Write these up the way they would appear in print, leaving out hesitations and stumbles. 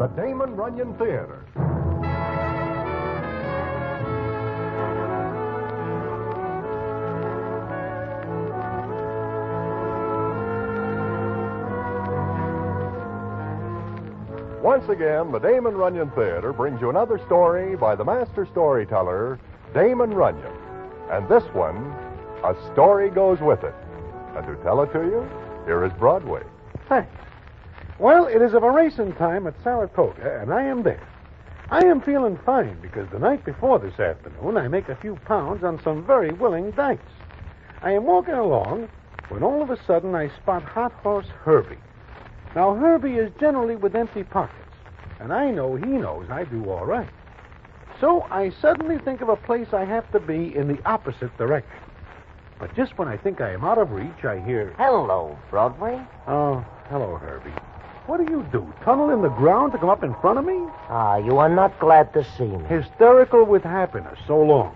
the Damon Runyon Theater. Once again, the Damon Runyon Theater brings you another story by the master storyteller, Damon Runyon. And this one, a story goes with it. And to tell it to you, here is Broadway. Thanks. Well, it is of a racing time at Saratoga, and I am there. I am feeling fine because the night before this afternoon, I make a few pounds on some very willing dice. I am walking along when all of a sudden I spot Hot Horse Herbie. Now, Herbie is generally with empty pockets, and I know he knows I do all right. So I suddenly think of a place I have to be in the opposite direction. But just when I think I am out of reach, I hear... Hello, Broadway. Oh, hello, Herbie. What do you do, tunnel in the ground to come up in front of me? You are not glad to see me. Hysterical with happiness, so long.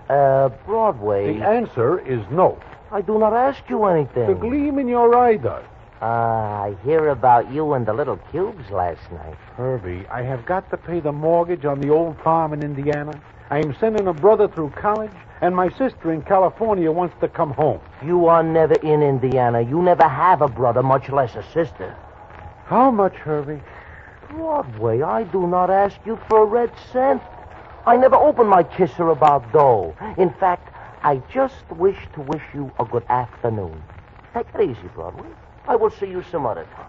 Broadway. The answer is no. I do not ask you anything. The gleam in your eye does. I hear about you and the little cubes last night. Herbie, I have got to pay the mortgage on the old farm in Indiana. I am sending a brother through college, and my sister in California wants to come home. You are never in Indiana. You never have a brother, much less a sister. How much, Herbie? Broadway, I do not ask you for a red cent. I never open my kisser about dough. In fact, I just wish to wish you a good afternoon. Take it easy, Broadway. I will see you some other time.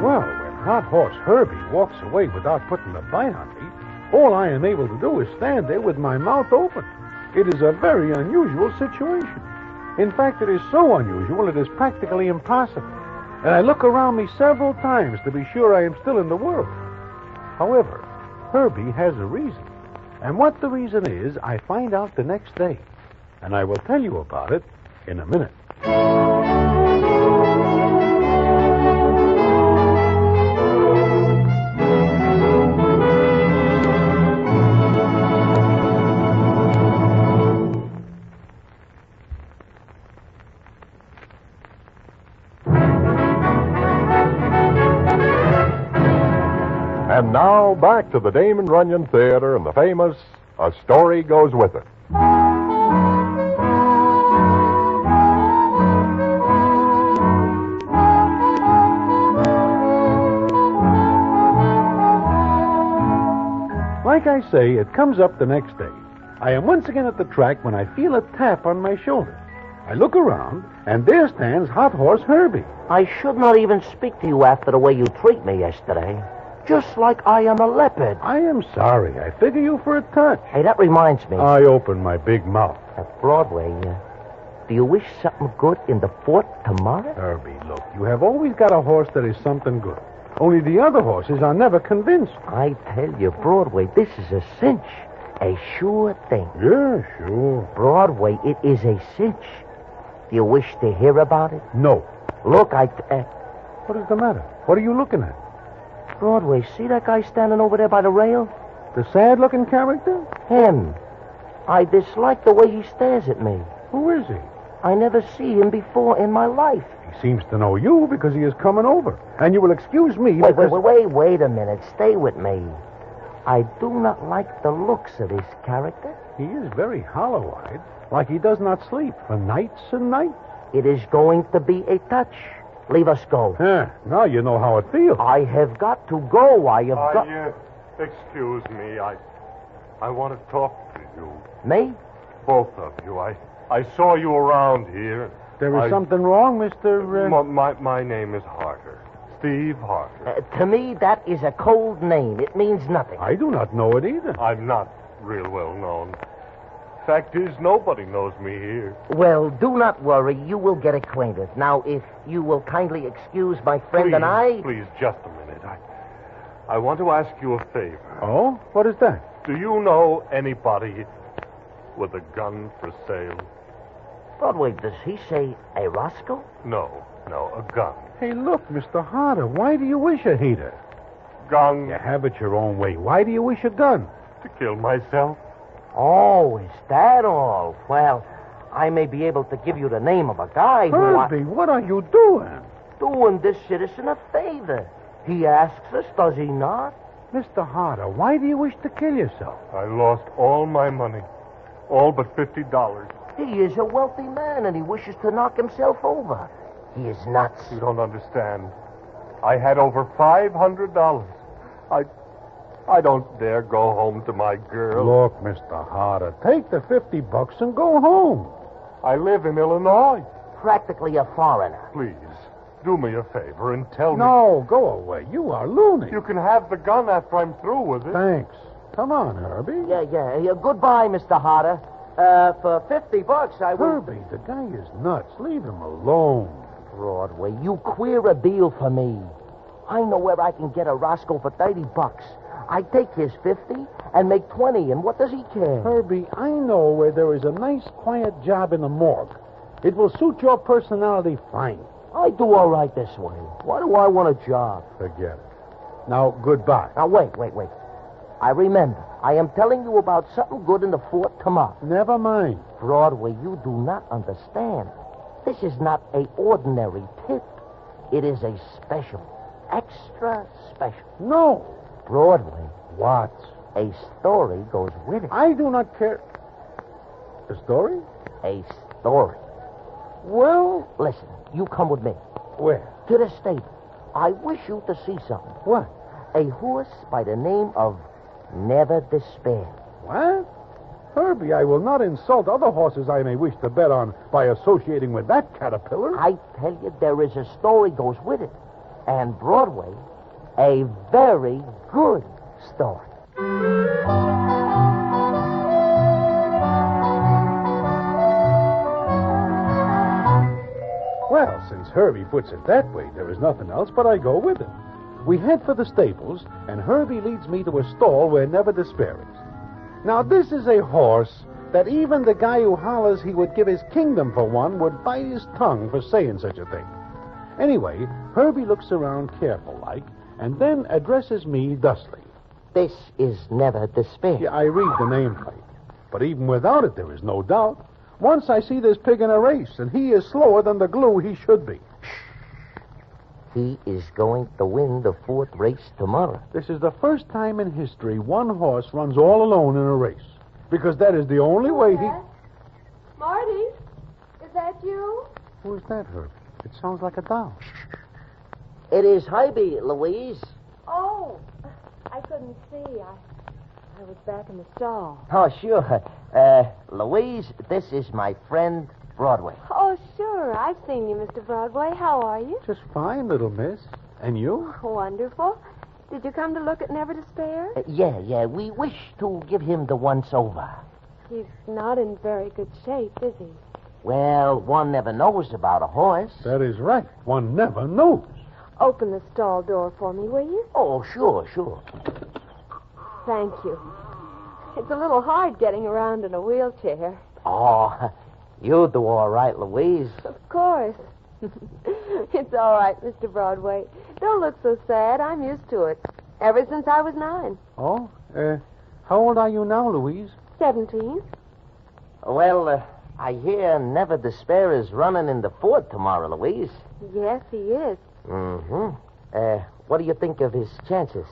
Well, when Hot Horse Herbie walks away without putting a bite on me, all I am able to do is stand there with my mouth open. It is a very unusual situation. In fact, it is so unusual it is practically impossible. And I look around me several times to be sure I am still in the world. However, Herbie has a reason. And what the reason is, I find out the next day. And I will tell you about it in a minute. And now, back to the Damon Runyon Theater and the famous A Story Goes With It. Like I say, it comes up the next day. I am once again at the track when I feel a tap on my shoulder. I look around, and there stands Hot Horse Herbie. I should not even speak to you after the way you treat me yesterday. Just like I am a leopard. I am sorry. I figure you for a touch. Hey, that reminds me. I open my big mouth. At Broadway, do you wish something good in the fort tomorrow? Herbie, look, you have always got a horse that is something good. Only the other horses are never convinced. I tell you, Broadway, this is a cinch. A sure thing. Yeah, sure. Broadway, it is a cinch. Do you wish to hear about it? No. Look, What is the matter? What are you looking at? Broadway, see that guy standing over there by the rail? The sad-looking character? Him. I dislike the way he stares at me. Who is he? I never see him before in my life. He seems to know you because he is coming over. And you will excuse me because... Wait a minute. Stay with me. I do not like the looks of this character. He is very hollow-eyed, like he does not sleep for nights and nights. It is going to be a touch. Leave us go. Now you know how it feels. I have got to go. Excuse me. I want to talk to you. Me? Both of you. I saw you around here. There is something wrong, Mr. My name is Harter. Steve Harter. To me, that is a cold name. It means nothing. I do not know it either. I'm not real well known. Fact is, nobody knows me here. Well, do not worry. You will get acquainted. Now, if you will kindly excuse my friend and I... Please, just a minute. I want to ask you a favor. Oh? What is that? Do you know anybody with a gun for sale? Broadway, does he say a Roscoe? No, a gun. Hey, look, Mr. Harter, why do you wish a heater? Gun. You have it your own way. Why do you wish a gun? To kill myself. Oh, is that all? Well, I may be able to give you the name of a guy who... Herbie, what are you doing? Doing this citizen a favor. He asks us, does he not? Mr. Harder, why do you wish to kill yourself? I lost all my money. All but $50. He is a wealthy man, and he wishes to knock himself over. He is nuts. You don't understand. I had over $500. I don't dare go home to my girl. Look, Mr. Harder, take the $50 and go home. I live in Illinois. Practically a foreigner. Please, do me a favor and tell me. No, go away. You are loony. You can have the gun after I'm through with it. Thanks. Come on, Herbie. Yeah. Goodbye, Mr. Harder. For $50, I will... Herbie, the guy is nuts. Leave him alone. Broadway, you queer a deal for me. I know where I can get a Roscoe for $30. I take his 50 and make 20, and what does he care? Herbie, I know where there is a nice, quiet job in the morgue. It will suit your personality fine. I do all right this way. Why do I want a job? Forget it. Now, goodbye. Now, wait. I remember. I am telling you about something good in the fort tomorrow. Never mind. Broadway, you do not understand. This is not a ordinary tip. It is a special, extra special. No. Broadway, What? a story goes with it. I do not care. A story? A story. Well, Listen, you come with me where? to the stable. I wish you to see something. What? A horse by the name of Never Despair. What? Herbie, I will not insult other horses I may wish to bet on by associating with that caterpillar. I tell you, there is a story goes with it. And Broadway, a very good story. Well, since Herbie puts it that way, there is nothing else but I go with him. We head for the stables, and Herbie leads me to a stall where Never Despair is. Now, this is a horse that even the guy who hollers he would give his kingdom for one would bite his tongue for saying such a thing. Anyway, Herbie looks around careful-like, and then addresses me thusly. This is Never Despair. Yeah, I read the nameplate. But even without it, there is no doubt. Once I see this pig in a race, and he is slower than the glue he should be. He is going to win the fourth race tomorrow. This is the first time in history one horse runs all alone in a race. Because that is the only way he... Marty, is that you? Who's that, Herbie? It sounds like a doll. It is Hybe, Louise. Oh, I couldn't see. I was back in the stall. Oh, sure. Louise, this is my friend Broadway. Oh, sure. I've seen you, Mr. Broadway. How are you? Just fine, little miss. And you? Wonderful. Did you come to look at Never Despair? Yeah. We wish to give him the once-over. He's not in very good shape, is he? Well, one never knows about a horse. That is right. One never knows. Open the stall door for me, will you? Oh, sure. Thank you. It's a little hard getting around in a wheelchair. Oh, you do all right, Louise. Of course. It's all right, Mr. Broadway. Don't look so sad. I'm used to it. Ever since I was 9. Oh? How old are you now, Louise? 17. Well, I hear Never Despair is running in the fort tomorrow, Louise. Yes, he is. Mm-hmm. What do you think of his chances?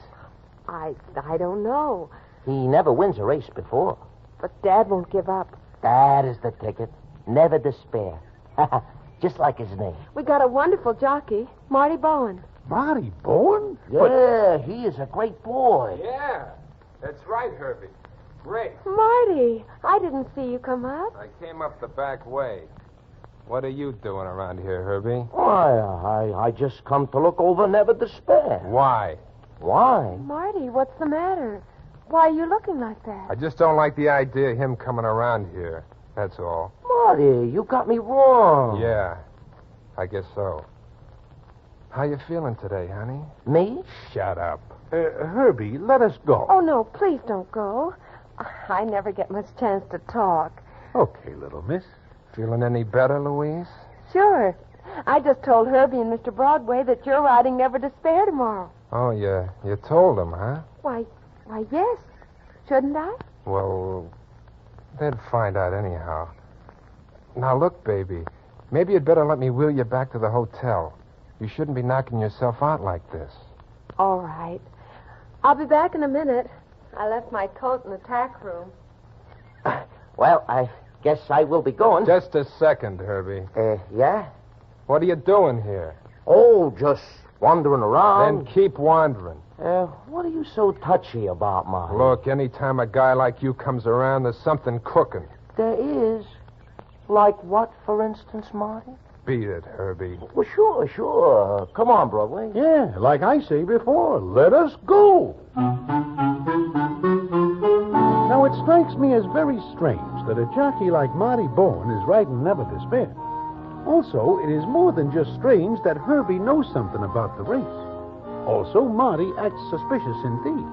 I don't know. He never wins a race before. But Dad won't give up. That is the ticket. Never Despair. Just like his name. We got a wonderful jockey, Marty Bowen. Marty Bowen? Yeah, he is a great boy. Yeah, that's right, Herbie. Great. Marty, I didn't see you come up. I came up the back way. What are you doing around here, Herbie? Why, I just come to look over Never Despair. Why? Why? Marty, what's the matter? Why are you looking like that? I just don't like the idea of him coming around here. That's all. Marty, you got me wrong. Yeah, I guess so. How you feeling today, honey? Me? Shut up. Herbie, let us go. Oh, no, please don't go. I never get much chance to talk. Okay, little miss. Feeling any better, Louise? Sure. I just told Herbie and Mr. Broadway that you're riding Never Despair tomorrow. Oh, you told him, huh? Why, yes. Shouldn't I? Well, they'd find out anyhow. Now, look, baby. Maybe you'd better let me wheel you back to the hotel. You shouldn't be knocking yourself out like this. All right. I'll be back in a minute. I left my coat in the tack room. Well, I guess I will be going. Just a second, Herbie. Yeah? What are you doing here? Oh, just wandering around. Then keep wandering. What are you so touchy about, Marty? Look, anytime a guy like you comes around, there's something cooking. There is. Like what, for instance, Marty? Beat it, Herbie. Well, sure. Come on, Broadway. Yeah, like I say before, let us go. Now, it strikes me as very strange that a jockey like Marty Bowen is riding Never Despair. Also, it is more than just strange that Herbie knows something about the race. Also, Marty acts suspicious indeed.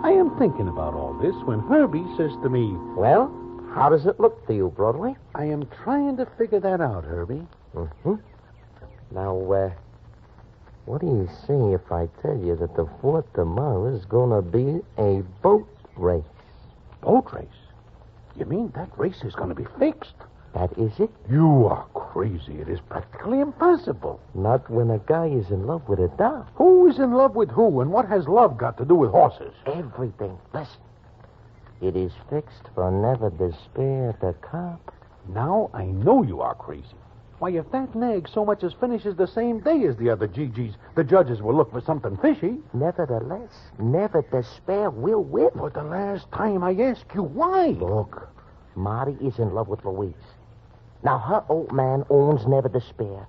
I am thinking about all this when Herbie says to me, Well, how does it look to you, Broadway? I am trying to figure that out, Herbie. Mm-hmm. Now, what do you say if I tell you that the 4th tomorrow is going to be a boat race? Boat race? You mean that race is going to be fixed? That is it. You are crazy. It is practically impossible. Not when a guy is in love with a doll. Who is in love with who, and what has love got to do with horses? Everything. Listen. It is fixed for Never Despair to cop. Now I know you are crazy. Why, if that nag so much as finishes the same day as the other GGs, the judges will look for something fishy. Nevertheless, Never Despair will win. For the last time I ask you, why? Look, Marty is in love with Louise. Now, her old man owns Never Despair.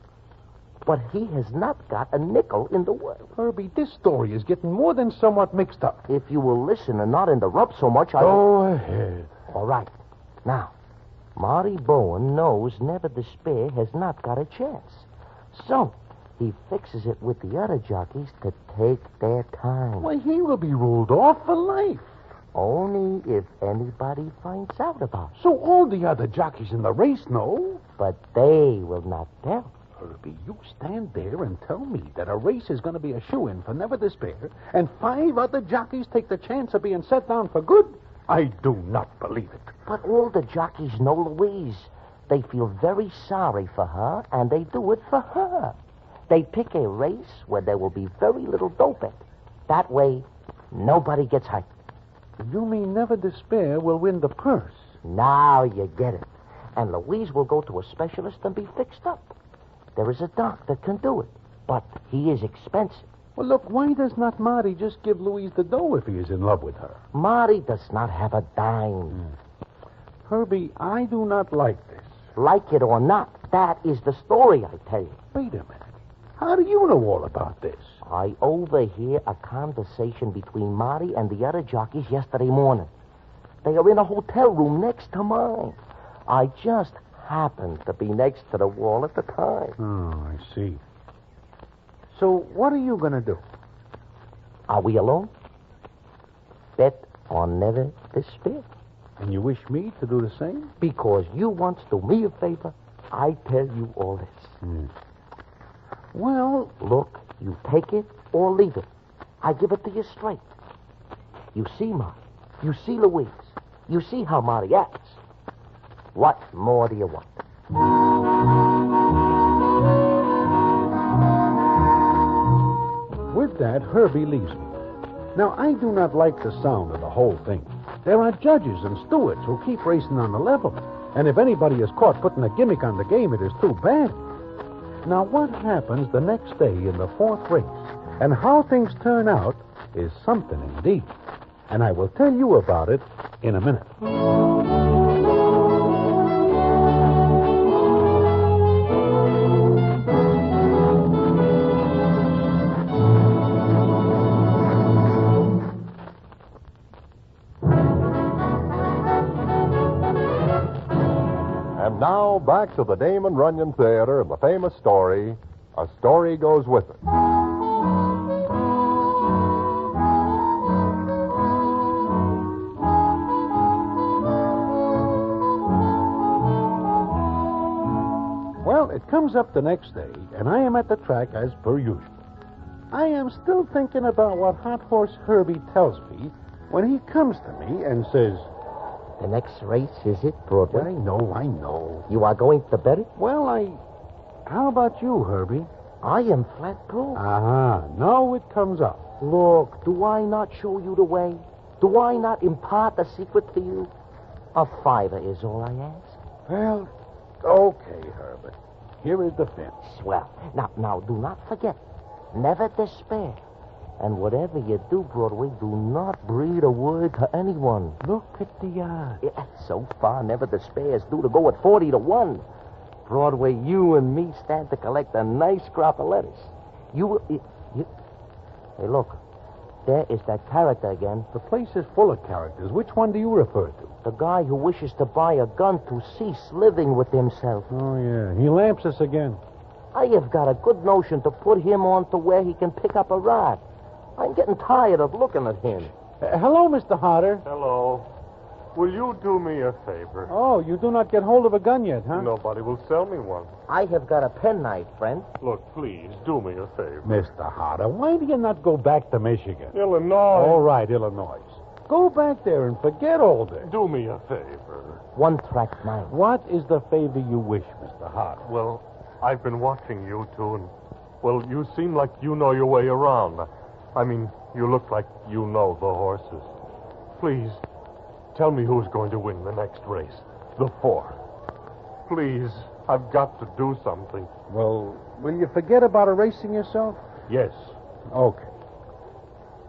But he has not got a nickel in the world. Herbie, this story is getting more than somewhat mixed up. If you will listen and not interrupt so much, I... Go ahead. All right. Now, Marty Bowen knows Never Despair has not got a chance. So, he fixes it with the other jockeys to take their time. Why, he will be ruled off for life. Only if anybody finds out about it. So all the other jockeys in the race know. But they will not tell. Herbie, you stand there and tell me that a race is going to be a shoo-in for Never Despair, and 5 other jockeys take the chance of being set down for good? I do not believe it. But all the jockeys know Louise. They feel very sorry for her, and they do it for her. They pick a race where there will be very little doping. That way, nobody gets hurt. You mean Never Despair will win the purse? Now you get it. And Louise will go to a specialist and be fixed up. There is a doc that can do it, but he is expensive. Well, look, why does not Marty just give Louise the dough if he is in love with her? Marty does not have a dime. Herbie, I do not like this. Like it or not, that is the story, I tell you. Wait a minute. How do you know all about this? I overhear a conversation between Marty and the other jockeys yesterday morning. They are in a hotel room next to mine. I just happened to be next to the wall at the time. Oh, I see. So what are you going to do? Are we alone? Bet on Never Despair. And you wish me to do the same? Because you once do me a favor, I tell you all this. Well, look, you take it or leave it. I give it to you straight. You see Marty. You see Louise. You see how Marty acts. What more do you want? With that, Herbie leaves me. Now, I do not like the sound of the whole thing. There are judges and stewards who keep racing on the level. And if anybody is caught putting a gimmick on the game, it is too bad. Now, what happens the next day in the 4th race and how things turn out is something indeed. And I will tell you about it in a minute. And now, back to the Damon Runyon Theater and the famous story, A Story Goes With It. Well, it comes up the next day, and I am at the track as per usual. I am still thinking about what Hot Horse Herbie tells me when he comes to me and says, The next race, is it, Broadway? I know. You are going to bet it? Well, How about you, Herbie? I am flat broke. Now it comes up. Look, do I not show you the way? Do I not impart the secret to you? A $5 is all I ask. Well, okay, Herbert. Here is the fence. Swell. Now, do not forget. Never despair. And whatever you do, Broadway, do not breathe a word to anyone. Look at the odds. Yeah, so far, never despair is due to go at 40 to 1. Broadway, you and me stand to collect a nice crop of lettuce. Hey, look. There is that character again. The place is full of characters. Which one do you refer to? The guy who wishes to buy a gun to cease living with himself. Oh, yeah. He lamps us again. I have got a good notion to put him on to where he can pick up a rod. I'm getting tired of looking at him. Hello, Mr. Harder. Hello. Will you do me a favor? Oh, you do not get hold of a gun yet, huh? Nobody will sell me one. I have got a penknife, friend. Look, please, do me a favor. Mr. Harder, why do you not go back to Michigan? Illinois. All right, Illinois. Go back there and forget all this. Do me a favor. One-track mind. What is the favor you wish, Mr. Harder? Well, I've been watching you two, and, well, you seem like you know your way around. I mean, you look like you know the horses. Please, tell me who's going to win the next race. The 4. Please, I've got to do something. Well, will you forget about erasing yourself? Yes. Okay.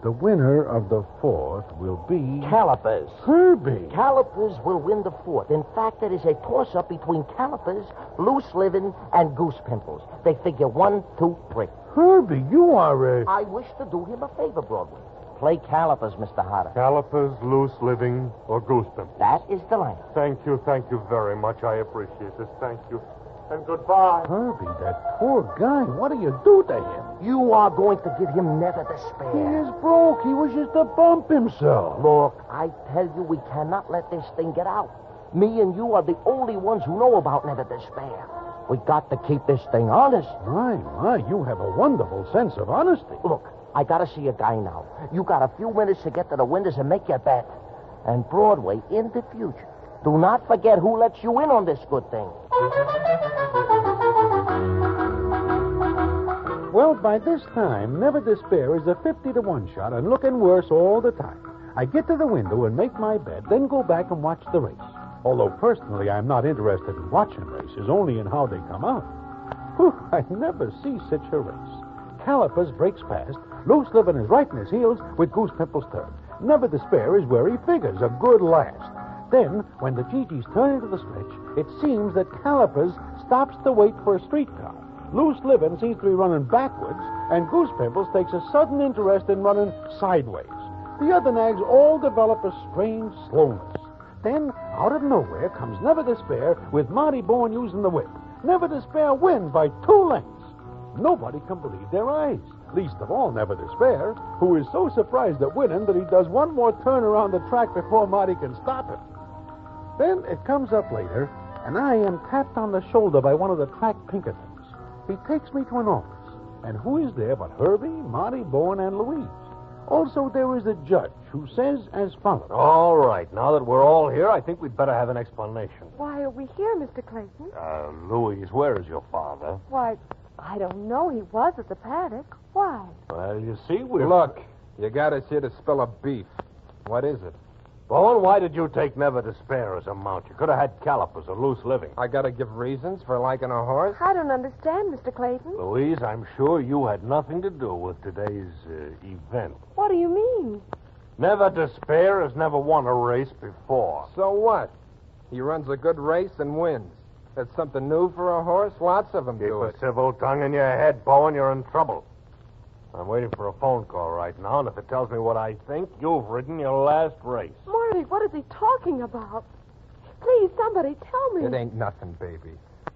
The winner of the 4th will be... Calipers. Herbie. Calipers will win the 4th. In fact, it is a toss-up between Calipers, Loose Living, and Goose Pimples. They figure 1, 2, 3. Herbie, you are a... I wish to do him a favor, Broadway. Play Calipers, Mr. Harder. Calipers, Loose Living, or Goose Pimples. That is the line. Thank you very much. I appreciate this. Thank you. And goodbye. Herbie, that poor guy. What do you do to him? You are going to give him never He despair. is broke. He wishes to bump himself. Look, I tell you, we cannot let this thing get out. Me and you are the only ones who know about never despair. We got to keep this thing honest. My, you have a wonderful sense of honesty. Look, I gotta see a guy now. You got a few minutes to get to the windows and make your bet. And Broadway, in the future, do not forget who lets you in on this good thing. Well, by this time, Never Despair is a 50 to 1 shot and looking worse all the time. I get to the window and make my bet, then go back and watch the race. Although personally I'm not interested in watching races, only in how they come out. Whew, I never see such a race. Calipers breaks past. Loose Living is right in his heels with Goose Pimple's turn. Never Despair is where he figures, a good last. Then, when the GGs turn into the stretch, it seems that Calipers stops to wait for a streetcar. Loose Living seems to be running backwards, and Goose Pimples takes a sudden interest in running sideways. The other nags all develop a strange slowness. Then, out of nowhere, comes Never Despair with Marty Bourne using the whip. Never Despair wins by 2 lengths. Nobody can believe their eyes. Least of all, Never Despair, who is so surprised at winning that he does one more turn around the track before Marty can stop him. Then it comes up later, and I am tapped on the shoulder by one of the track Pinkertons. He takes me to an office, and who is there but Herbie, Marty Bourne, and Louise? Also, there is a judge who says as follows. All right. Now that we're all here, I think we'd better have an explanation. Why are we here, Mr. Clayton? Louise, where is your father? Why, I don't know. He was at the paddock. Why? Well, you see, we're... Look, you got us here to spill a beef. What is it? Bowen, why did you take Never Despair as a mount? You could have had Calipers or Loose Living. I gotta give reasons for liking a horse? I don't understand, Mr. Clayton. Louise, I'm sure you had nothing to do with today's event. What do you mean? Never Despair has never won a race before. So what? He runs a good race and wins. That's something new for a horse. Lots of them Keep do a it. civil tongue in your head, Bowen. You're in trouble. I'm waiting for a phone call right now, and if it tells me what I think, you've ridden your last race. Marty, what is he talking about? Please, somebody tell me. It ain't nothing, baby.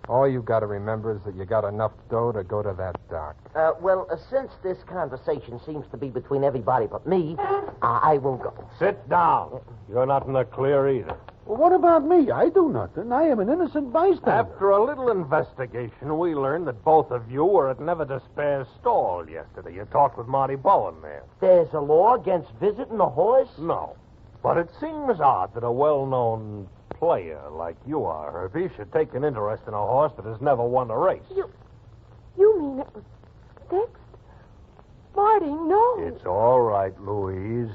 All you gotta remember is that you got enough dough to go to that dock. Since this conversation seems to be between everybody but me, I will go. Sit down. You're not in the clear either. Well, what about me? I do nothing. I am an innocent bystander. After a little investigation, we learned that both of you were at Never Despair's stall yesterday. You talked with Marty Bowen there. There's a law against visiting a horse? No. But it seems odd that a well-known player like you are, Herbie, should take an interest in a horse that has never won a race. You mean it was fixed? Marty, no. It's all right, Louise.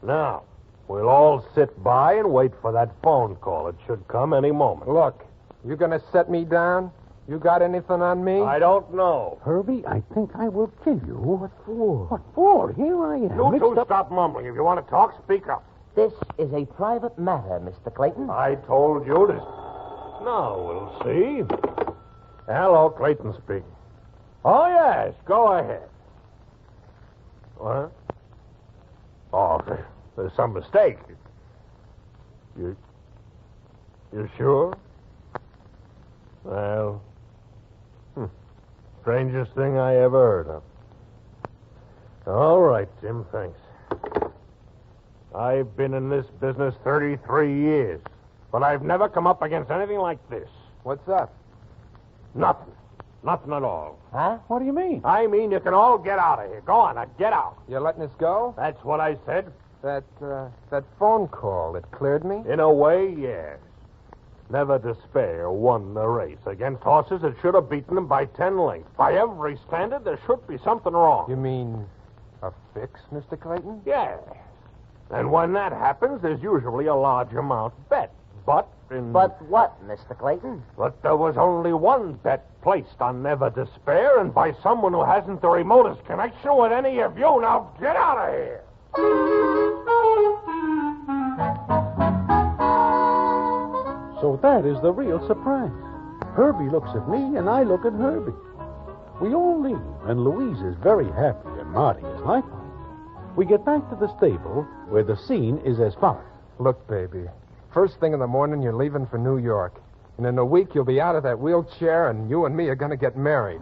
Now, we'll all sit by and wait for that phone call. It should come any moment. Look, you gonna set me down? You got anything on me? I don't know. Herbie, I think I will kill you. What for? What for? Here I am. You mixed two up- stop mumbling. If you want to talk, speak up. This is a private matter, Mr. Clayton. I told you to... Now, we'll see. Hello, Clayton speaking. Oh, yes, go ahead. What? Oh, there's some mistake. You sure? Well, strangest thing I ever heard of. All right, Jim, thanks. I've been in this business 33 years, but I've never come up against anything like this. What's up? Nothing. Nothing at all. Huh? What do you mean? I mean, you can all get out of here. Go on, now, get out. You letting us go? That's what I said. That phone call, it cleared me? In a way, yes. Never Despair won the race against horses that should have beaten them by 10 lengths. By every standard, there should be something wrong. You mean a fix, Mr. Clayton? Yes. And when that happens, there's usually a large amount bet. But what, Mr. Clayton? But there was only one bet placed on Never Despair, and by someone who hasn't the remotest connection with any of you. Now get out of here. So that is the real surprise. Herbie looks at me, and I look at Herbie. We all leave, and Louise is very happy, and Marty is likewise. We get back to the stable, where the scene is as follows. Look, baby, first thing in the morning, you're leaving for New York. And in a week, you'll be out of that wheelchair, and you and me are going to get married.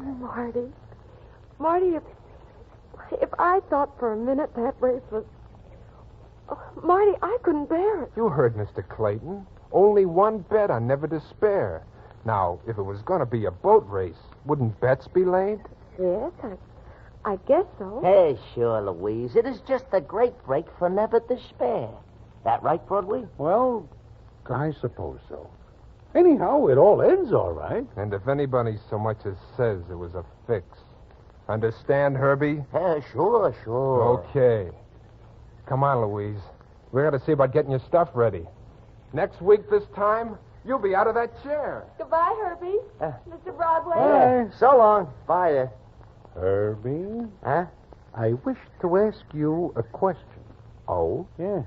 Marty, if I thought for a minute that race was... Oh, Marty, I couldn't bear it. You heard Mr. Clayton. Only one bet on Never Despair. Now, if it was going to be a boat race, wouldn't bets be laid? Yes, I guess so. Hey, sure, Louise. It is just a great break for Never Despair. That right, Broadway? Well, I suppose so. Anyhow, it all ends all right. And if anybody so much as says it was a fix. Understand, Herbie? Yeah, sure. Okay. Come on, Louise. We got to see about getting your stuff ready. Next week this time, you'll be out of that chair. Goodbye, Herbie. Mr. Broadway. Yeah, so long. Bye there. Herbie, Huh? I wish to ask you a question. Oh? Yeah.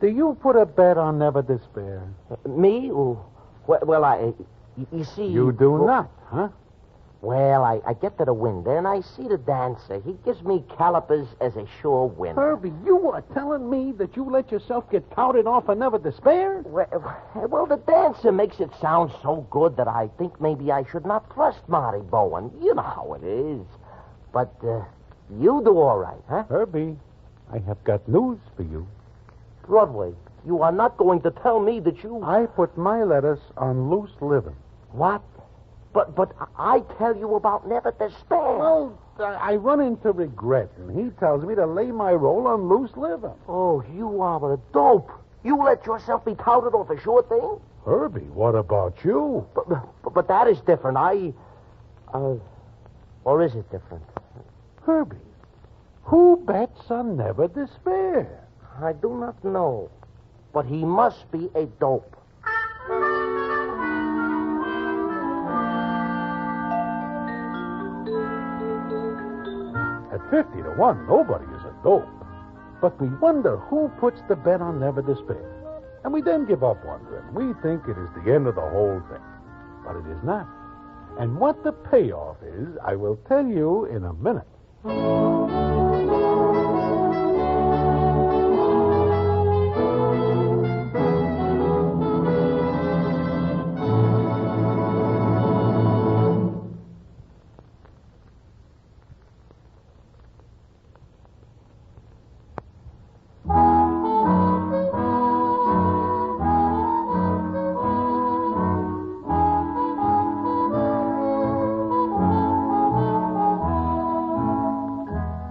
Do you put a bet on Never Despair? Me? Oh, well, you see... You do not, huh? Well, I get to the window, and I see the dancer. He gives me calipers as a sure winner. Herbie, you are telling me that you let yourself get touted off of Never Despair? Well, the dancer makes it sound so good that I think maybe I should not trust Marty Bowen. You know how it is. But you do all right, huh? Herbie, I have got news for you. Broadway, you are not going to tell me that you... I put my lettuce on loose living. What? But I tell you about Never Despair. Well, I run into regret, and he tells me to lay my roll on loose living. Oh, you are a dope. You let yourself be touted off a sure thing? Herbie, what about you? But that is different. Or is it different? Herbie, who bets on Never Despair? I do not know. But he must be a dope. At 50 to 1, nobody is a dope. But we wonder who puts the bet on Never Despair. And we then give up wondering. We think it is the end of the whole thing. But it is not. And what the payoff is, I will tell you in a minute.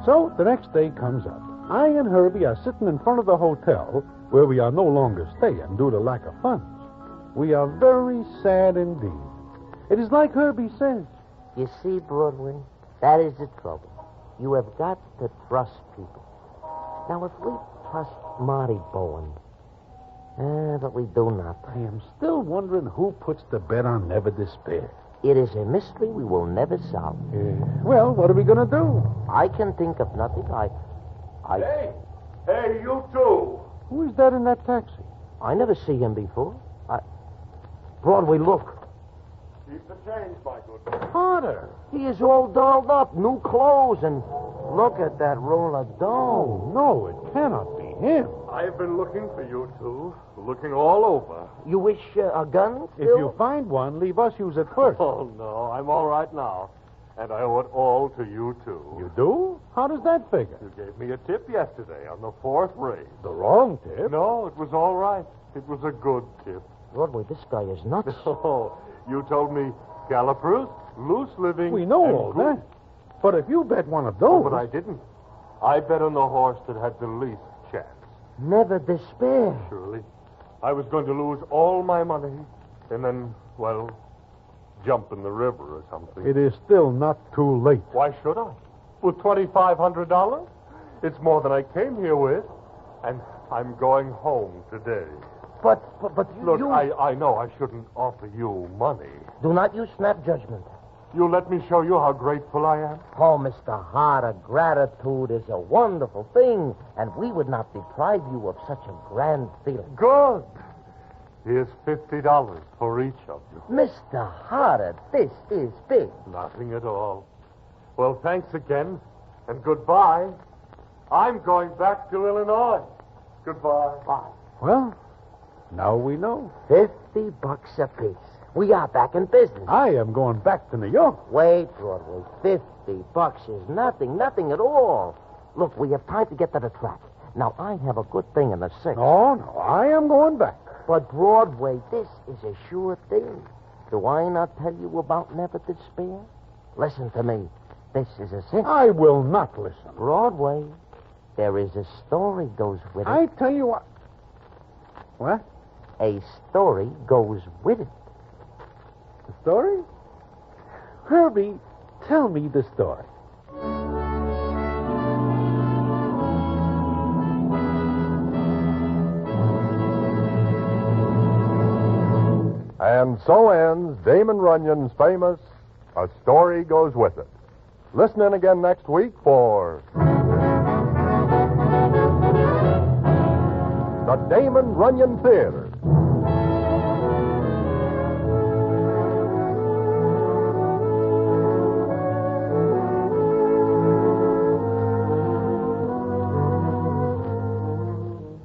So the next day comes up. I and Herbie are sitting in front of the hotel where we are no longer staying due to lack of funds. We are very sad indeed. It is like Herbie says. You see, Broadway, that is the trouble. You have got to trust people. Now, if we trust Marty Bowen, but we do not. I am still wondering who puts the bet on Never Despair. It is a mystery we will never solve. Well, what are we going to do? I can think of nothing. Hey, you two. Who is that in that taxi? I never see him before. Broadway, look. Keep the change, my good man. Carter. He is all dolled up, new clothes, and look at that roll of dough. Oh, no, it cannot be him. I've been looking for you two, looking all over. You wish a gun If still? you find one, leave us use it first. Oh, no, I'm all right now. And I owe it all to you two. You do? How does that figure? You gave me a tip yesterday on the 4th race. The wrong tip. No, it was all right. It was a good tip. Broadway, this guy is nuts. Oh, you told me gallopers, loose living. We know and all good- that. But if you bet one of Oh, those... but I didn't. I bet on the horse that had the least chance. Never despair. Surely. I was going to lose all my money and then, well, jump in the river or something. It is still not too late. Why should I? With $2,500? It's more than I came here with. And I'm going home today. But Look, you... I know I shouldn't offer you money. Do not use snap judgment. You let me show you how grateful I am? Oh, Mr. Harder, gratitude is a wonderful thing, and we would not deprive you of such a grand feeling. Good. Here's $50 for each of you. Mr. Harder, this is big. Nothing at all. Well, thanks again, and goodbye. I'm going back to Illinois. Goodbye. Bye. Well, now we know. $50 apiece. We are back in business. I am going back to New York. Wait, Broadway. $50 is nothing at all. Look, we have time to get to the track. Now, I have a good thing in the six. No, I am going back. But, Broadway, this is a sure thing. Do I not tell you about Never Despair? Listen to me. This is a cinch. I will not listen. Broadway, there is a story goes with it. I tell you what. What? A story goes with it. The story? Herbie, tell me the story. And so ends Damon Runyon's famous A Story Goes With It. Listen in again next week for the Damon Runyon Theater.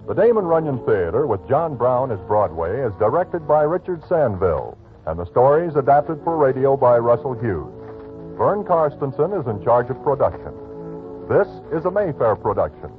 The Damon Runyon Theater with John Brown as Broadway is directed by Richard Sandville, and the story is adapted for radio by Russell Hughes. Vern Karstensen is in charge of production. This is a Mayfair production.